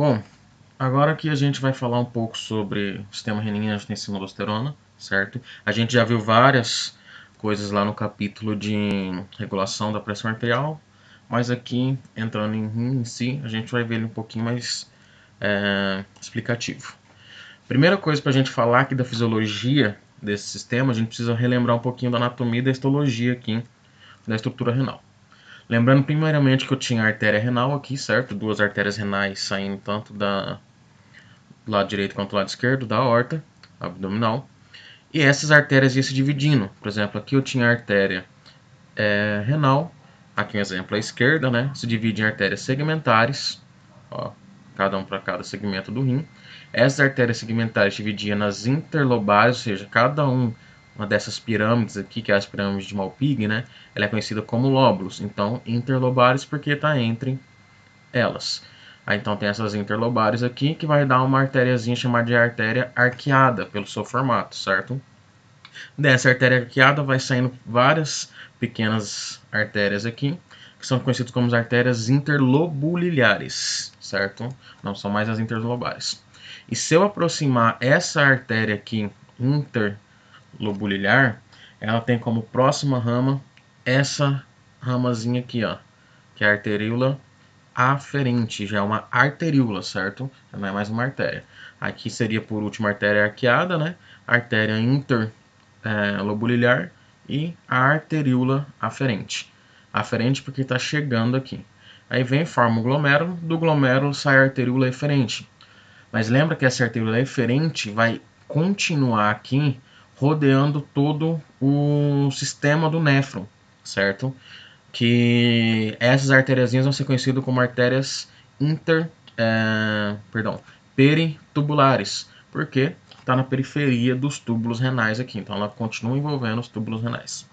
Bom, agora que a gente vai falar um pouco sobre o sistema renina-angiotensina-aldosterona, certo? A gente já viu várias coisas lá no capítulo de regulação da pressão arterial, mas aqui, entrando em rim em si, a gente vai ver ele um pouquinho mais explicativo. Primeira coisa para a gente falar aqui da fisiologia desse sistema, a gente precisa relembrar um pouquinho da anatomia e da histologia aqui da estrutura renal. Lembrando primeiramente que eu tinha a artéria renal aqui, certo? Duas artérias renais saindo tanto do lado direito quanto do lado esquerdo da aorta abdominal. E essas artérias iam se dividindo. Por exemplo, aqui eu tinha a artéria renal, aqui um exemplo à esquerda, né? Se divide em artérias segmentares, ó, cada um para cada segmento do rim. Essas artérias segmentares dividiam nas interlobárias, ou seja, cada uma dessas pirâmides aqui, que é as pirâmides de Malpighi, né? Ela é conhecida como lóbulos. Então, interlobários porque está entre elas. Aí, então tem essas interlobárias aqui que vai dar uma artériazinha chamada de artéria arqueada pelo seu formato, certo? Dessa artéria arqueada vai saindo várias pequenas artérias aqui, que são conhecidas como as artérias interlobulilhares, certo? Não são mais as interlobárias. E se eu aproximar essa artéria aqui interlobulilhar, ela tem como próxima rama essa ramazinha aqui, ó, que é a arteríola aferente, já é uma arteríola, certo? Já não é mais uma artéria. Aqui seria por último a artéria arqueada, né? Artéria interlobulilhar e a arteríola aferente. Aferente porque está chegando aqui. Aí vem, forma o glomérulo, do glomérulo sai a arteríola eferente. Mas lembra que essa arteríola eferente vai continuar aqui rodeando todo o sistema do néfron, certo? Que essas artériazinhas vão ser conhecidas como artérias peritubulares, porque está na periferia dos túbulos renais aqui, então ela continua envolvendo os túbulos renais.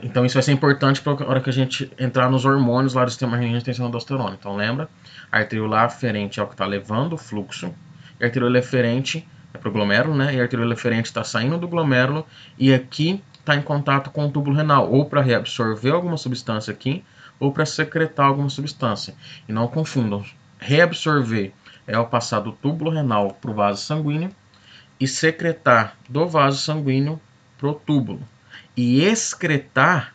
Então isso vai ser importante para a hora que a gente entrar nos hormônios lá do sistema renina-angiotensina-aldosterona. Então lembra, a arteríola aferente é o que está levando o fluxo, e a arteríola eferente é para o glomérulo, né? E a arteríola eferente está saindo do glomérulo e aqui está em contato com o túbulo renal, ou para reabsorver alguma substância aqui, ou para secretar alguma substância. E não confundam, reabsorver é o passar do túbulo renal para o vaso sanguíneo e secretar do vaso sanguíneo para o túbulo. E excretar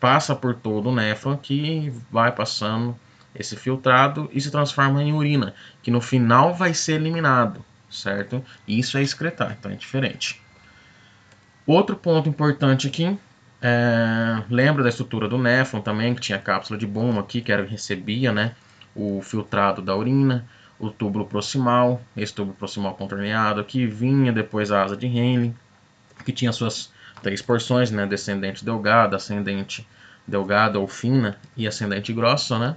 passa por todo o néfron que vai passando esse filtrado e se transforma em urina, que no final vai ser eliminado, certo? Isso é excretar, então é diferente. Outro ponto importante aqui, lembra da estrutura do néfron também, que tinha a cápsula de Bowman aqui, que recebia, né, o filtrado da urina, o túbulo proximal, esse túbulo proximal contorneado aqui, vinha depois a asa de Henle, que tinha suas três porções, né, descendente delgada, ascendente delgada ou fina e ascendente grossa, né?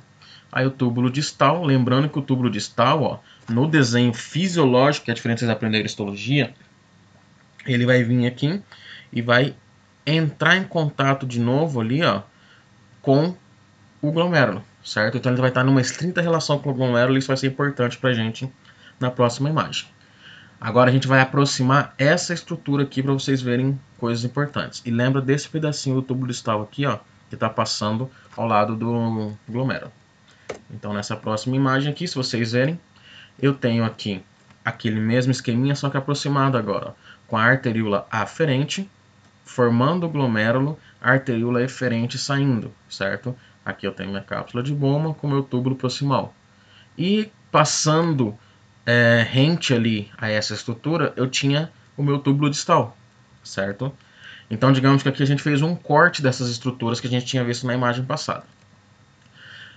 Aí o túbulo distal, lembrando que o túbulo distal, ó, no desenho fisiológico, que é diferente de vocês aprenderem histologia, ele vai vir aqui e vai entrar em contato de novo ali, ó, com o glomérulo, certo? Então ele vai estar numa estrita relação com o glomérulo e isso vai ser importante para a gente na próxima imagem. Agora a gente vai aproximar essa estrutura aqui para vocês verem coisas importantes. E lembra desse pedacinho do túbulo distal aqui, ó, que está passando ao lado do glomérulo. Então nessa próxima imagem aqui, se vocês verem, eu tenho aqui aquele mesmo esqueminha, só que aproximado agora, ó, com a arteríola aferente, formando o glomérulo, a arteríola eferente saindo, certo? Aqui eu tenho minha cápsula de Bowman com meu túbulo proximal. E passando rente ali a essa estrutura, eu tinha o meu túbulo distal, certo? Então, digamos que aqui a gente fez um corte dessas estruturas que a gente tinha visto na imagem passada.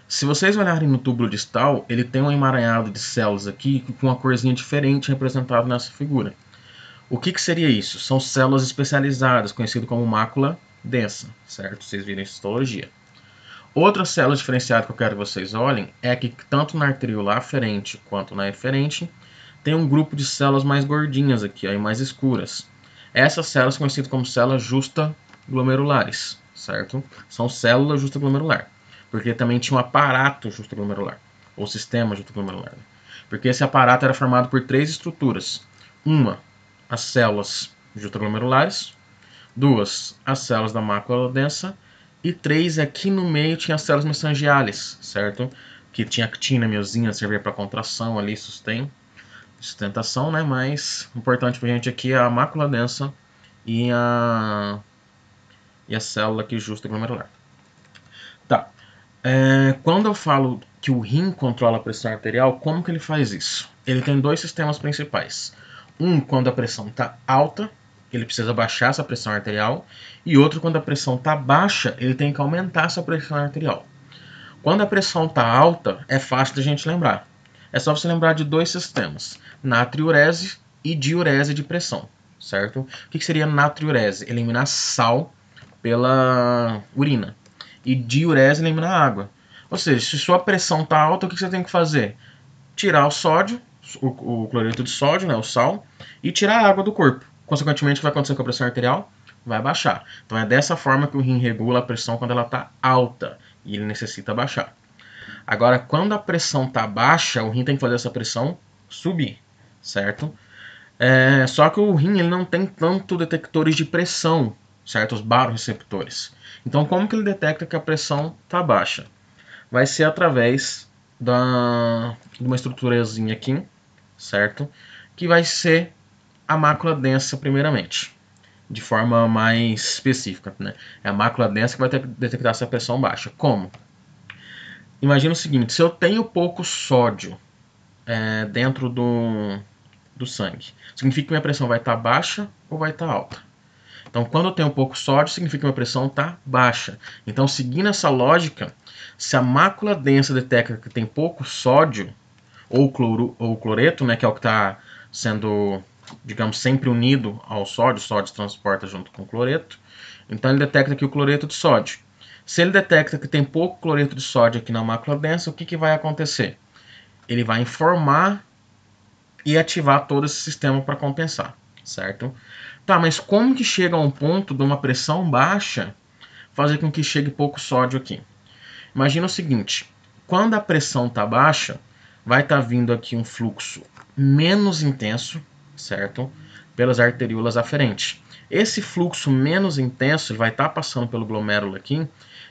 Se vocês olharem no túbulo distal, ele tem um emaranhado de células aqui com uma corzinha diferente representado nessa figura. O que seria isso? São células especializadas, conhecido como mácula densa, certo? Vocês viram em histologia. Outra célula diferenciada que eu quero que vocês olhem é que tanto na arteríola aferente quanto na eferente tem um grupo de células mais gordinhas aqui, aí mais escuras. Essas células são conhecidas como células justaglomerulares, certo? São células justaglomerular, porque também tinha um aparato justaglomerular, ou sistema justaglomerular. Porque esse aparato era formado por três estruturas. Uma, as células justaglomerulares. Duas, as células da mácula densa. E 3, aqui no meio tinha as células mesangiales, certo? Que tinha actina, miosina, servia para contração ali, sustentação, né? Mas o importante pra gente aqui é a mácula densa e a célula aqui justa glomerular. Tá. Quando eu falo que o rim controla a pressão arterial, como que ele faz isso? Ele tem dois sistemas principais. Um, quando a pressão está alta, ele precisa baixar essa pressão arterial. E outro, quando a pressão está baixa, ele tem que aumentar essa pressão arterial. Quando a pressão está alta, é fácil da gente lembrar. É só você lembrar de dois sistemas, natriurese e diurese de pressão, certo? O que seria natriurese? Eliminar sal pela urina. E diurese eliminar água. Ou seja, se sua pressão está alta, o que você tem que fazer? Tirar o sódio, o cloreto de sódio, né, o sal, e tirar a água do corpo. Consequentemente, o que vai acontecer com a pressão arterial? Vai baixar. Então é dessa forma que o rim regula a pressão quando ela está alta e ele necessita baixar. Agora, quando a pressão está baixa, o rim tem que fazer essa pressão subir, certo? Só que o rim ele não tem tanto detectores de pressão, certo? Os baroreceptores. Então, como que ele detecta que a pressão está baixa? Vai ser através de uma estruturazinha aqui, certo? Que vai ser a mácula densa primeiramente, de forma mais específica, né? É a mácula densa que vai detectar essa pressão baixa. Como? Imagina o seguinte, se eu tenho pouco sódio dentro do sangue, significa que minha pressão vai estar baixa ou vai estar alta? Então, quando eu tenho pouco sódio, significa que minha pressão está baixa. Então, seguindo essa lógica, se a mácula densa detecta que tem pouco sódio, ou cloreto, né, que é o que está sendo, digamos, sempre unido ao sódio se transporta junto com o cloreto, então ele detecta aqui o cloreto de sódio. Se ele detecta que tem pouco cloreto de sódio aqui na mácula densa, o que vai acontecer? Ele vai informar e ativar todo esse sistema para compensar, certo? Tá, mas como que chega a um ponto de uma pressão baixa fazer com que chegue pouco sódio aqui? Imagina o seguinte, quando a pressão está baixa, vai estar vindo aqui um fluxo menos intenso, certo? Pelas arteríolas aferentes. Esse fluxo menos intenso vai estar passando pelo glomérulo aqui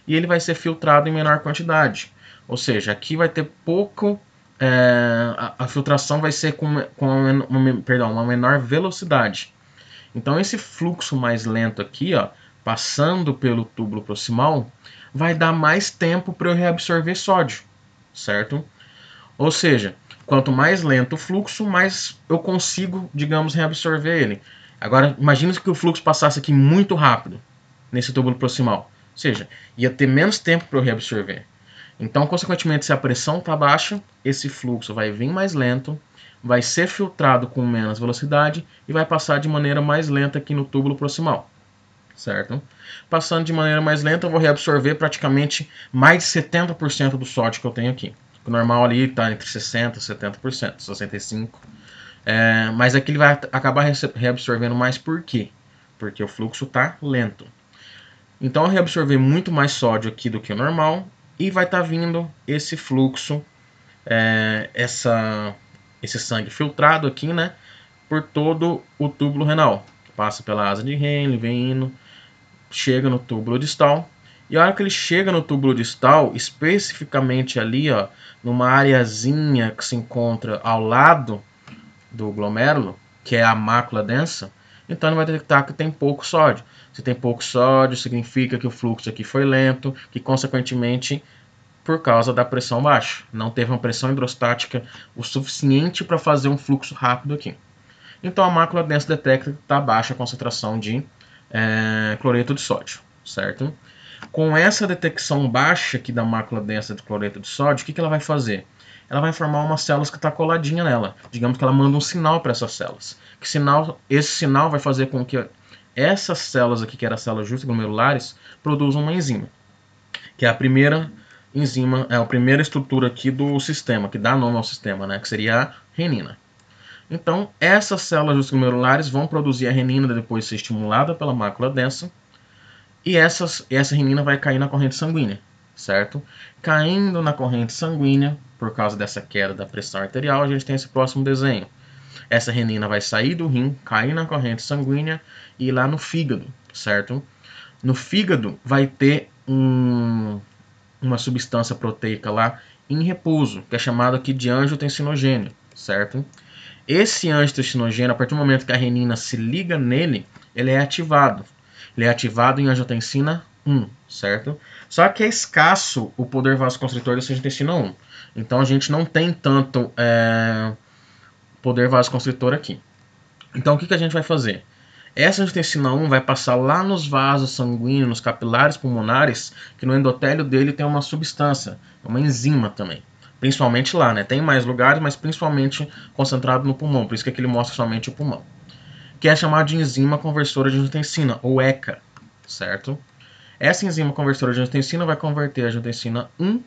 e ele vai ser filtrado em menor quantidade. Ou seja, aqui vai ter pouco... a filtração vai ser com uma menor velocidade. Então esse fluxo mais lento aqui, ó, passando pelo túbulo proximal, vai dar mais tempo para eu reabsorver sódio, certo? Ou seja, quanto mais lento o fluxo, mais eu consigo, digamos, reabsorver ele. Agora, imagine que o fluxo passasse aqui muito rápido, nesse túbulo proximal. Ou seja, ia ter menos tempo para eu reabsorver. Então, consequentemente, se a pressão está baixa, esse fluxo vai vir mais lento, vai ser filtrado com menos velocidade e vai passar de maneira mais lenta aqui no túbulo proximal, certo? Passando de maneira mais lenta, eu vou reabsorver praticamente mais de 70% do sódio que eu tenho aqui. O normal ali está entre 60% e 70%, 65%. Mas aqui ele vai acabar reabsorvendo mais por quê? Porque o fluxo está lento. Então eu reabsorver muito mais sódio aqui do que o normal e vai estar vindo esse fluxo, esse sangue filtrado aqui, né, por todo o túbulo renal, que passa pela asa de Henle, vem indo, chega no túbulo distal. E a hora que ele chega no túbulo distal, especificamente ali, ó, numa areazinha que se encontra ao lado do glomérulo, que é a mácula densa, então ele vai detectar que tem pouco sódio. Se tem pouco sódio, significa que o fluxo aqui foi lento, que consequentemente por causa da pressão baixa. Não teve uma pressão hidrostática o suficiente para fazer um fluxo rápido aqui. Então a mácula densa detecta que está baixa a concentração de cloreto de sódio, certo? Com essa detecção baixa aqui da mácula densa de cloreto de sódio, o que ela vai fazer? Ela vai formar umas células que está coladinha nela. Digamos que ela manda um sinal para essas células. Esse sinal vai fazer com que essas células aqui, que eram células justglomerulares, produzam uma enzima, que é a primeira enzima, é a primeira estrutura aqui do sistema, que dá nome ao sistema, né? Que seria a renina. Então, essas células justglomerulares vão produzir a renina depois de ser estimulada pela mácula densa, e essa renina vai cair na corrente sanguínea, certo? Caindo na corrente sanguínea, por causa dessa queda da pressão arterial, a gente tem esse próximo desenho. Essa renina vai sair do rim, cair na corrente sanguínea e ir lá no fígado, certo? No fígado vai ter uma substância proteica lá em repouso, que é chamado aqui de angiotensinogênio, certo? Esse angiotensinogênio, a partir do momento que a renina se liga nele, ele é ativado. Ele é ativado em angiotensina 1, certo? Só que é escasso o poder vasoconstritor dessa angiotensina 1. Então a gente não tem tanto poder vasoconstritor aqui. Então o que a gente vai fazer? Essa angiotensina 1 vai passar lá nos vasos sanguíneos, nos capilares pulmonares, que no endotélio dele tem uma substância, uma enzima também. Principalmente lá, né? Tem mais lugares, mas principalmente concentrado no pulmão, por isso que aqui ele mostra somente o pulmão. Que é chamada de enzima conversora de angiotensina, ou ECA, certo? Essa enzima conversora de angiotensina vai converter a angiotensina 1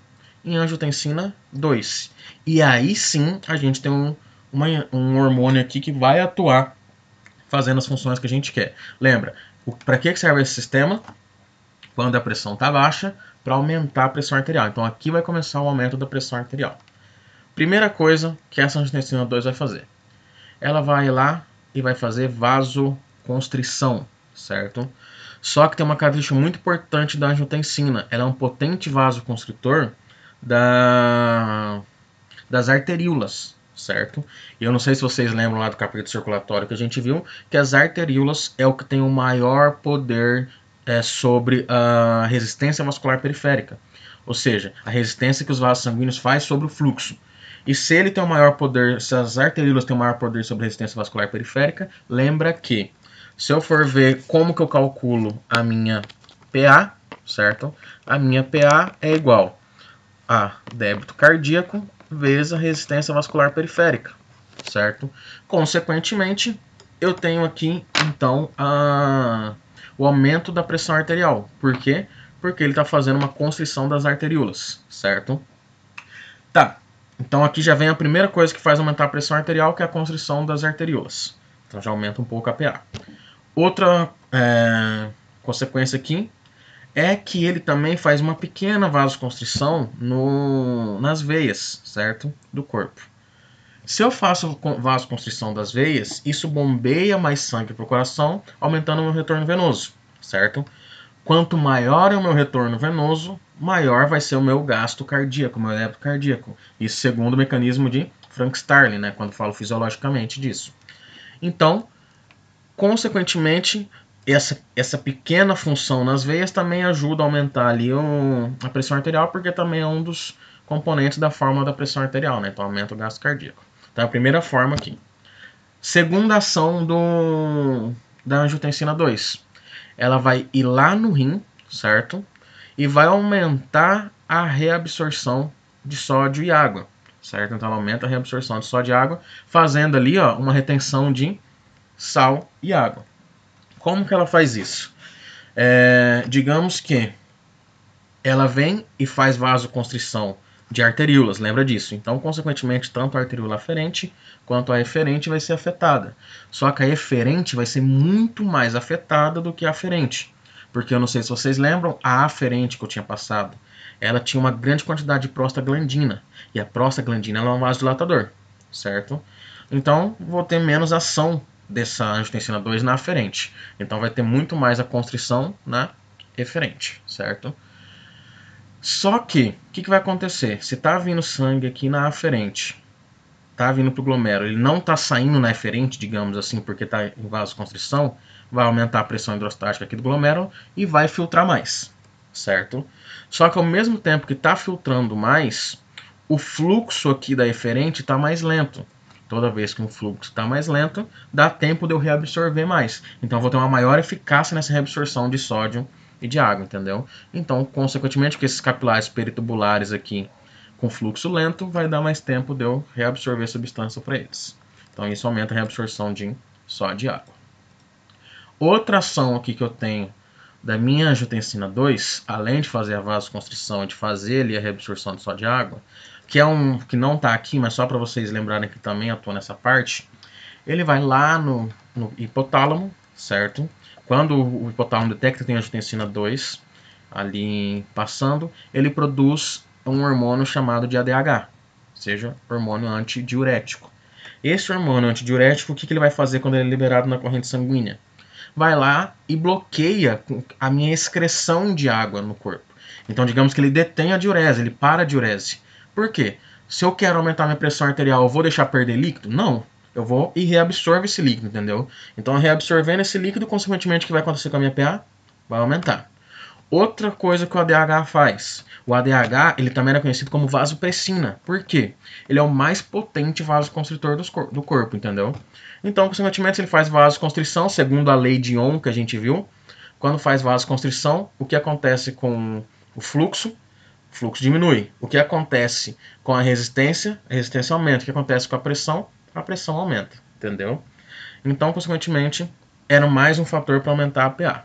em angiotensina 2. E aí sim a gente tem um hormônio aqui que vai atuar fazendo as funções que a gente quer. Lembra, para que serve esse sistema? Quando a pressão está baixa, para aumentar a pressão arterial. Então aqui vai começar o aumento da pressão arterial. Primeira coisa que essa angiotensina 2 vai fazer. Ela vai lá e vai fazer vasoconstrição, certo? Só que tem uma característica muito importante da angiotensina. Ela é um potente vasoconstritor das arteríolas, certo? E eu não sei se vocês lembram lá do capítulo circulatório que a gente viu, que as arteríolas é o que tem o maior poder sobre a resistência vascular periférica. Ou seja, a resistência que os vasos sanguíneos faz sobre o fluxo. E se ele tem o maior poder, se as arteríolas têm o maior poder sobre a resistência vascular periférica, lembra que se eu for ver como que eu calculo a minha PA, certo? A minha PA é igual a débito cardíaco vezes a resistência vascular periférica, certo? Consequentemente, eu tenho aqui, então, o aumento da pressão arterial. Por quê? Porque ele está fazendo uma constrição das arteríolas, certo? Tá, então aqui já vem a primeira coisa que faz aumentar a pressão arterial, que é a constrição das arteríolas. Então já aumenta um pouco a PA. Outra consequência aqui é que ele também faz uma pequena vasoconstrição nas veias, certo? Do corpo. Se eu faço vasoconstrição das veias, isso bombeia mais sangue para o coração, aumentando o meu retorno venoso, certo? Quanto maior é o meu retorno venoso, maior vai ser o meu gasto cardíaco, o meu débito cardíaco. Isso segundo o mecanismo de Frank-Starling, né? Quando falo fisiologicamente disso. Então, consequentemente, essa pequena função nas veias também ajuda a aumentar ali a pressão arterial, porque também é um dos componentes da fórmula da pressão arterial, né? Então aumenta o gasto cardíaco. Então a primeira forma aqui. Segunda ação da angiotensina 2. Ela vai ir lá no rim, certo? E vai aumentar a reabsorção de sódio e água, certo? Então ela aumenta a reabsorção de sódio e água, fazendo ali uma retenção de sal e água. Como que ela faz isso? Digamos que ela vem e faz vasoconstrição de arteríolas, lembra disso? Então, consequentemente, tanto a arteríola aferente quanto a eferente vai ser afetada. Só que a eferente vai ser muito mais afetada do que a aferente. Porque eu não sei se vocês lembram, a aferente que eu tinha passado, ela tinha uma grande quantidade de prostaglandina. E a prostaglandina é um vasodilatador, certo? Então, vou ter menos ação dessa angiotensina 2 na aferente. Então, vai ter muito mais a constrição na eferente, certo? Só que, o que vai acontecer? Se está vindo sangue aqui na aferente, está vindo para o glomérulo, ele não está saindo na eferente, digamos assim, porque está em vasoconstrição, vai aumentar a pressão hidrostática aqui do glomérulo e vai filtrar mais, certo? Só que ao mesmo tempo que está filtrando mais, o fluxo aqui da eferente está mais lento. Toda vez que o fluxo está mais lento, dá tempo de eu reabsorver mais. Então eu vou ter uma maior eficácia nessa reabsorção de sódio e de água, entendeu? Então, consequentemente, que esses capilares peritubulares aqui com fluxo lento, vai dar mais tempo de eu reabsorver a substância para eles. Então, isso aumenta a reabsorção de sódio e água. Outra ação aqui que eu tenho da minha angiotensina 2, além de fazer a vasoconstrição e de fazer ali a reabsorção de sódio e água, que é que não está aqui, mas só para vocês lembrarem que também atua nessa parte, ele vai lá no hipotálamo, certo? Quando o hipotálamo detecta que tem angiotensina 2 ali passando, ele produz um hormônio chamado de ADH, ou seja, hormônio antidiurético. Esse hormônio antidiurético, o que ele vai fazer quando ele é liberado na corrente sanguínea? Vai lá e bloqueia a minha excreção de água no corpo. Então, digamos que ele detém a diurese, ele para a diurese. Por quê? Se eu quero aumentar minha pressão arterial, eu vou deixar perder líquido? Não. Eu vou e reabsorvo esse líquido, entendeu? Então, reabsorvendo esse líquido, consequentemente, o que vai acontecer com a minha PA? Vai aumentar. Outra coisa que o ADH faz. O ADH ele também é conhecido como vasopressina. Por quê? Ele é o mais potente vasoconstritor do corpo, entendeu? Então, consequentemente, ele faz vasoconstrição, segundo a lei de Ohm que a gente viu. Quando faz vasoconstrição, o que acontece com o fluxo? O fluxo diminui. O que acontece com a resistência? A resistência aumenta. O que acontece com a pressão? A pressão aumenta, entendeu? Então, consequentemente, era mais um fator para aumentar a PA.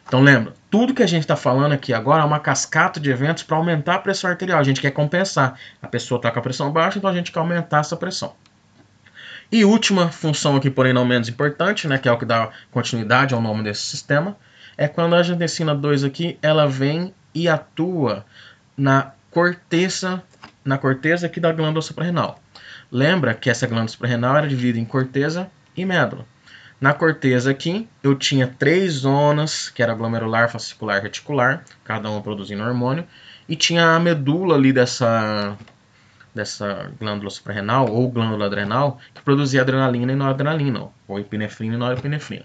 Então lembra, tudo que a gente está falando aqui agora é uma cascata de eventos para aumentar a pressão arterial. A gente quer compensar. A pessoa está com a pressão baixa, então a gente quer aumentar essa pressão. E última função aqui, porém não menos importante, né, que é o que dá continuidade ao nome desse sistema, é quando a angiotensina 2 aqui, ela vem e atua na corteza aqui da glândula suprarrenal. Lembra que essa glândula suprarrenal era dividida em corteza e médula. Na corteza aqui, eu tinha 3 zonas, que era glomerular, fascicular e reticular, cada uma produzindo hormônio, e tinha a medula ali dessa glândula suprarrenal ou glândula adrenal, que produzia adrenalina e noradrenalina, ou epinefrina e norepinefrina.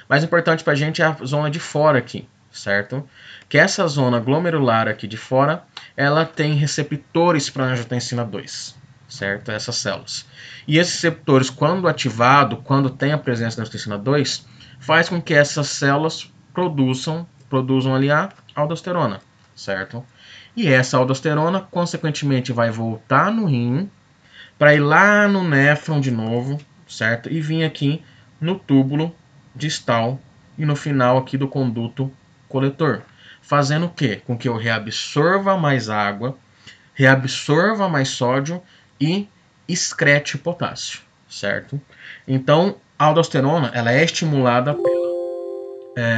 Mais importante para a gente é a zona de fora aqui, certo? Que essa zona glomerular aqui de fora, ela tem receptores para angiotensina 2, certo? Essas células. E esses receptores, quando ativado, quando tem a presença da angiotensina 2, faz com que essas células produzam ali a aldosterona, certo? E essa aldosterona, consequentemente, vai voltar no rim para ir lá no néfron de novo, certo? E vir aqui no túbulo distal e no final aqui do conduto coletor. Fazendo o quê? Com que eu reabsorva mais água, reabsorva mais sódio e excrete potássio, certo? Então, a aldosterona ela é estimulada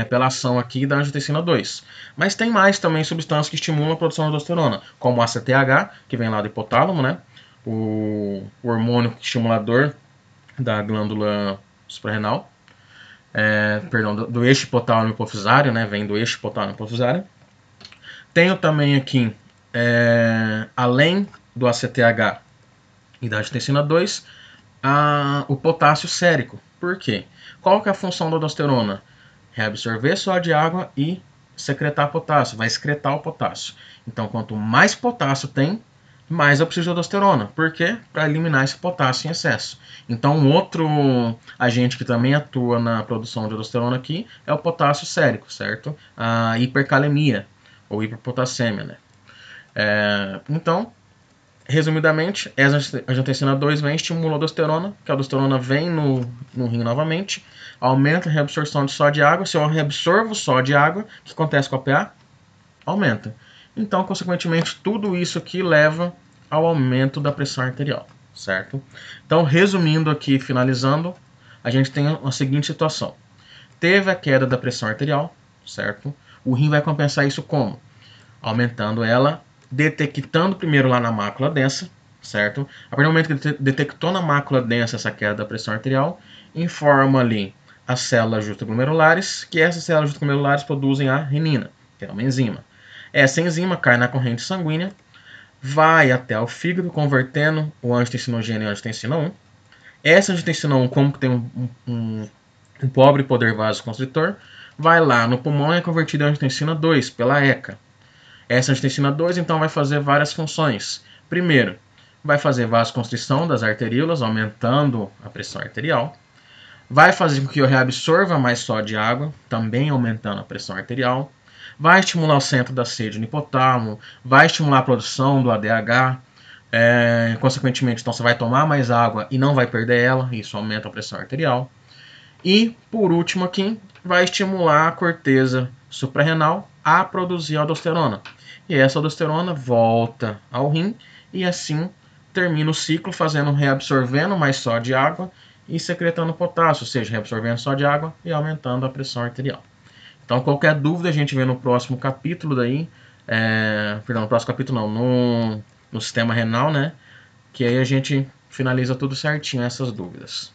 pela ação aqui da angiotensina 2. Mas tem mais também substâncias que estimulam a produção de aldosterona, como o ACTH, que vem lá do hipotálamo, né? O hormônio estimulador da glândula suprarrenal, perdão, do eixo hipotálamo hipofisário, né? Vem do eixo hipotálamo hipofisário. Tenho também aqui, além do ACTH e da angiotensina 2, o potássio sérico. Por quê? Qual que é a função da aldosterona? Reabsorver só de água e secretar potássio, vai excretar o potássio. Então, quanto mais potássio tem, mais eu preciso de aldosterona. Por quê? Para eliminar esse potássio em excesso. Então, um outro agente que também atua na produção de aldosterona aqui é o potássio sérico, certo? A hipercalemia, ou hiperpotassemia, né? Então, resumidamente, a angiotensina 2 vem e estimula a aldosterona, que a aldosterona vem no rim novamente, aumenta a reabsorção de sódio e água. Se eu reabsorvo sódio e água, o que acontece com a PA? Aumenta. Então, consequentemente, tudo isso aqui leva ao aumento da pressão arterial, certo? Então, resumindo aqui, finalizando, a gente tem a seguinte situação. Teve a queda da pressão arterial, certo? O rim vai compensar isso como? Aumentando ela, detectando primeiro lá na mácula densa, certo? A partir do momento que detectou na mácula densa essa queda da pressão arterial, informa ali as células justoglomerulares, que essas células justoglomerulares produzem a renina, que é uma enzima. Essa enzima cai na corrente sanguínea, vai até o fígado, convertendo o angiotensinogênio em angiotensina 1. Essa angiotensina 1, como tem um pobre poder vasoconstritor, vai lá no pulmão e é convertida em angiotensina 2 pela ECA. Essa angiotensina 2, então, vai fazer várias funções. Primeiro, vai fazer vasoconstrição das arteríolas, aumentando a pressão arterial. Vai fazer com que eu reabsorva mais sódio e água, também aumentando a pressão arterial. Vai estimular o centro da sede no hipotálamo, vai estimular a produção do ADH. Consequentemente, então, você vai tomar mais água e não vai perder ela, isso aumenta a pressão arterial. E, por último aqui, vai estimular a corteza suprarrenal a produzir aldosterona. E essa aldosterona volta ao rim e assim termina o ciclo reabsorvendo mais sódio e água e secretando potássio, ou seja, reabsorvendo sódio e água e aumentando a pressão arterial. Então, qualquer dúvida a gente vê no próximo capítulo daí, perdão, no próximo capítulo não, no sistema renal, né? Que aí a gente finaliza tudo certinho essas dúvidas.